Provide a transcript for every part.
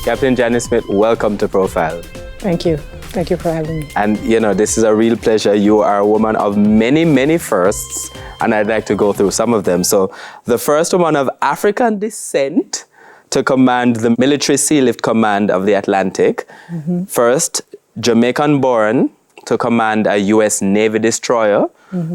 Captain Janice Smith, welcome to Profile. Thank you. Thank you for having me. And you know, this is a real pleasure. You are a woman of many, many firsts, and I'd like to go through some of them. So the first woman of African descent to command the military sea lift command of the Atlantic. First, Jamaican born to command a U.S. Navy destroyer.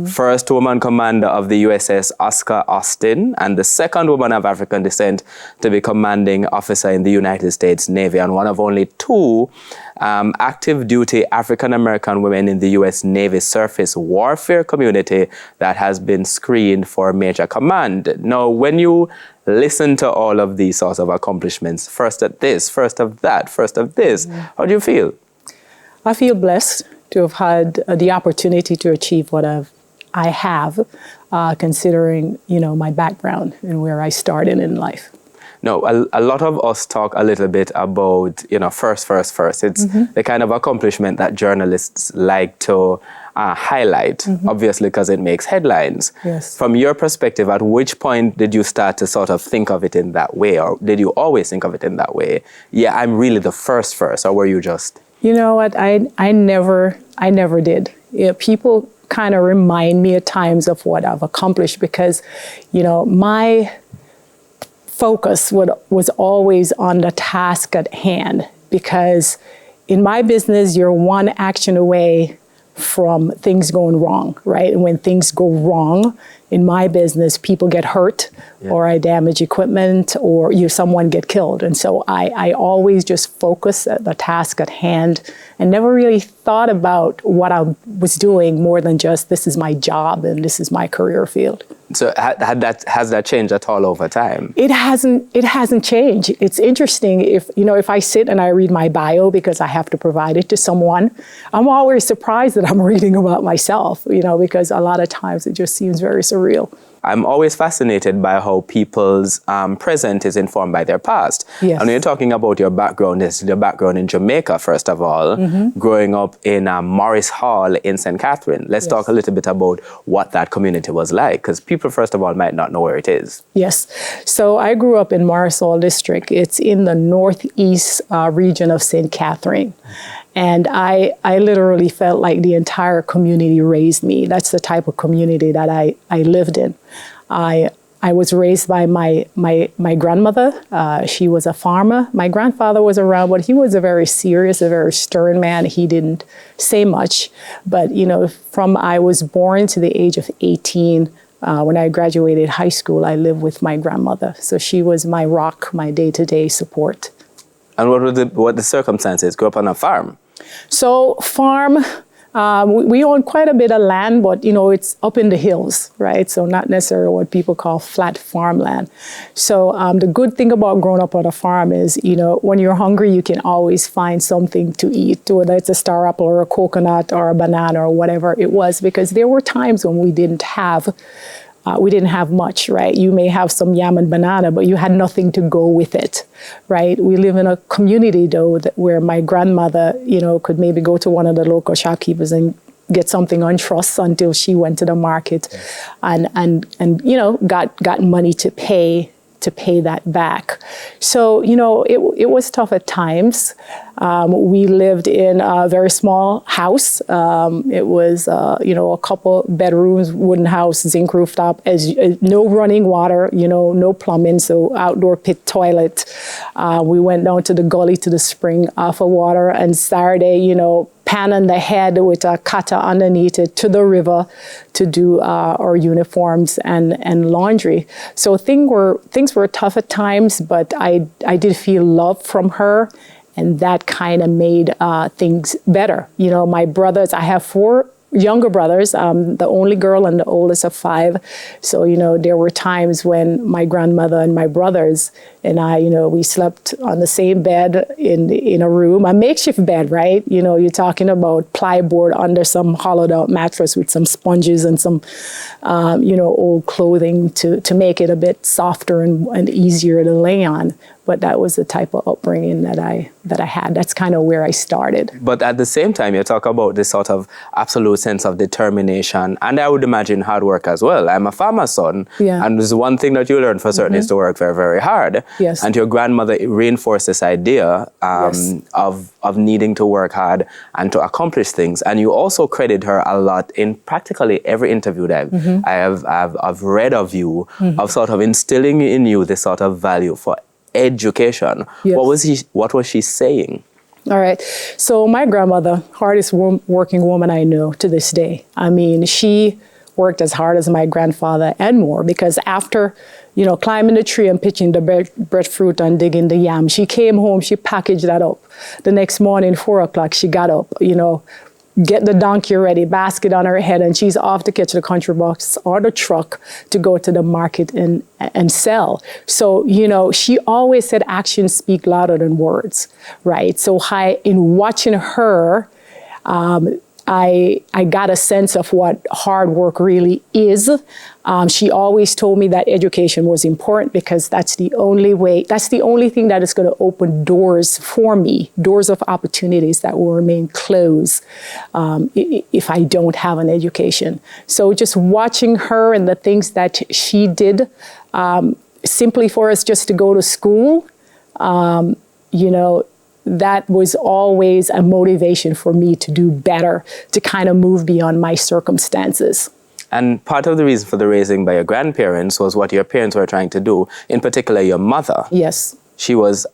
First woman commander of the USS Oscar Austin, and the second woman of African descent to be commanding officer in the United States Navy, and one of only two active duty African-American women in the U.S. Navy surface warfare community that has been screened for major command. Now, when you listen to all of these sorts of accomplishments, first at this, first of that, first of this, how do you feel? I feel blessed to have had the opportunity to achieve what I have, considering, my background and where I started in life. No, a lot of us talk a little bit about, first. It's the kind of accomplishment that journalists like to highlight, obviously, because it makes headlines. Yes. From your perspective, at which point did you start to sort of think of it in that way? Or did you always think of it in that way? Yeah, I'm really the first, or were you just... You know what? I never did. People kind of remind me at times of what I've accomplished because, my focus was always on the task at hand, because in my business, you're one action away from things going wrong, right? And when things go wrong in my business, people get hurt, or I damage equipment, or someone get killed. And so I always just focus at the task at hand and never really thought about what I was doing more than just this is my job and this is my career field. So has that changed at all over time? It hasn't changed. It's interesting if I sit and I read my bio because I have to provide it to someone, I'm always surprised that I'm reading about myself, because a lot of times it just seems very surreal. I'm always fascinated by how people's present is informed by their past. Yes. And when you're talking about your background, it's your background in Jamaica, first of all, growing up in Morris Hall in St. Catherine. Let's talk a little bit about what that community was like, because people, first of all, might not know where it is. Yes. So I grew up in Morris Hall District. It's in the northeast region of St. Catherine. And I literally felt like the entire community raised me. That's the type of community that I lived in. I was raised by my grandmother. She was a farmer. My grandfather was around, but he was a very serious, a very stern man. He didn't say much. But, from I was born to the age of 18, when I graduated high school, I lived with my grandmother. So she was my rock, my day-to-day support. And what were the circumstances? Grew up on a farm? So farm, we own quite a bit of land, but, it's up in the hills, right? So not necessarily what people call flat farmland. So the good thing about growing up on a farm is, when you're hungry, you can always find something to eat, whether it's a star apple or a coconut or a banana or whatever it was, because there were times when we didn't have much, right? You may have some yam and banana, but you had nothing to go with it, right? We live in a community, though, where my grandmother, could maybe go to one of the local shopkeepers and get something on trust until she went to the market and got money to pay that back. So, it was tough at times. We lived in a very small house. It was, a couple bedrooms, wooden house, zinc rooftop, no running water, no plumbing, so outdoor pit toilet. We went down to the gully to the spring for water, and Saturday, pan on the head with a cutter underneath it to the river to do our uniforms and laundry. So things were tough at times, but I did feel love from her, and that kind of made things better. My brothers, I have 4 younger brothers, the only girl and the oldest of 5. So, there were times when my grandmother and my brothers and I, we slept on the same bed in a room, a makeshift bed, right? You're talking about plyboard under some hollowed out mattress with some sponges and some, old clothing to make it a bit softer and easier to lay on. but that was the type of upbringing that I had. That's kind of where I started. But at the same time, you talk about this sort of absolute sense of determination, and I would imagine hard work as well. I'm a farmer's son, and there's one thing that you learn for certain is to work very, very hard. Yes. And your grandmother reinforced this idea of needing to work hard and to accomplish things. And you also credit her a lot in practically every interview that I've read of you, of sort of instilling in you this sort of value for education. Yes. What was she saying? All right. So my grandmother, hardest working woman I know to this day. I mean, she worked as hard as my grandfather and more, because after, climbing the tree and pitching the breadfruit and digging the yam, she came home, she packaged that up. The next morning, 4 o'clock, she got up, get the donkey ready, basket on her head, and she's off to catch the country bus or the truck to go to the market and sell. So, she always said actions speak louder than words, right? So in watching her, I got a sense of what hard work really is. She always told me that education was important, because that's the only thing that is going to open doors for me, doors of opportunities that will remain closed if I don't have an education. So just watching her and the things that she did, simply for us just to go to school, that was always a motivation for me to do better, to kind of move beyond my circumstances. And part of the reason for the raising by your grandparents was what your parents were trying to do, in particular your mother. Yes. She was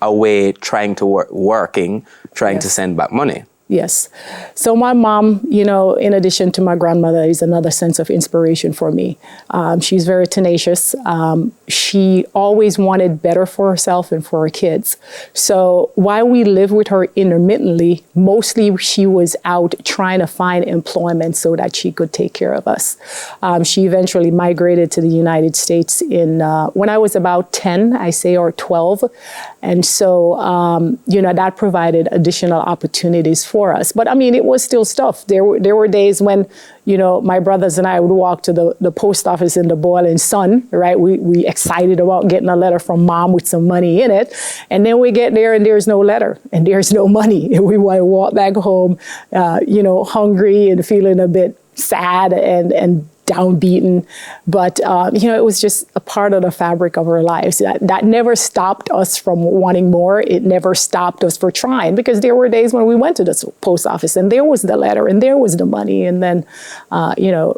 away trying to working, trying to send back money. Yes. So my mom, in addition to my grandmother, is another sense of inspiration for me. She's very tenacious. She always wanted better for herself and for her kids. So while we lived with her intermittently, mostly she was out trying to find employment so that she could take care of us. She eventually migrated to the United States when I was about 10, or 12. And so, that provided additional opportunities for us. But I mean, it was still tough. There were days when, my brothers and I would walk to the post office in the boiling sun, right? We excited about getting a letter from mom with some money in it. And then we get there and there's no letter and there's no money. And we want to walk back home, hungry and feeling a bit sad and downbeaten. But, it was just a part of the fabric of our lives. That never stopped us from wanting more. It never stopped us for trying, because there were days when we went to the post office and there was the letter and there was the money. And then,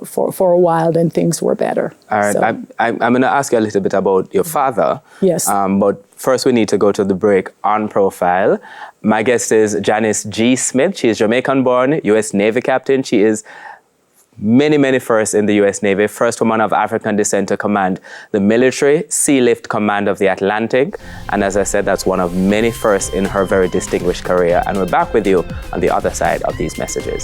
for a while, then things were better. All right. So, I'm going to ask you a little bit about your father. Yes. But first we need to go to the break on profile. My guest is Janice G. Smith. She is Jamaican-born, U.S. Navy captain. She is many firsts in the U.S. Navy, first woman of African descent to command the military Sea Lift Command of the Atlantic. And as I said, that's one of many firsts in her very distinguished career. And we're back with you on the other side of these messages.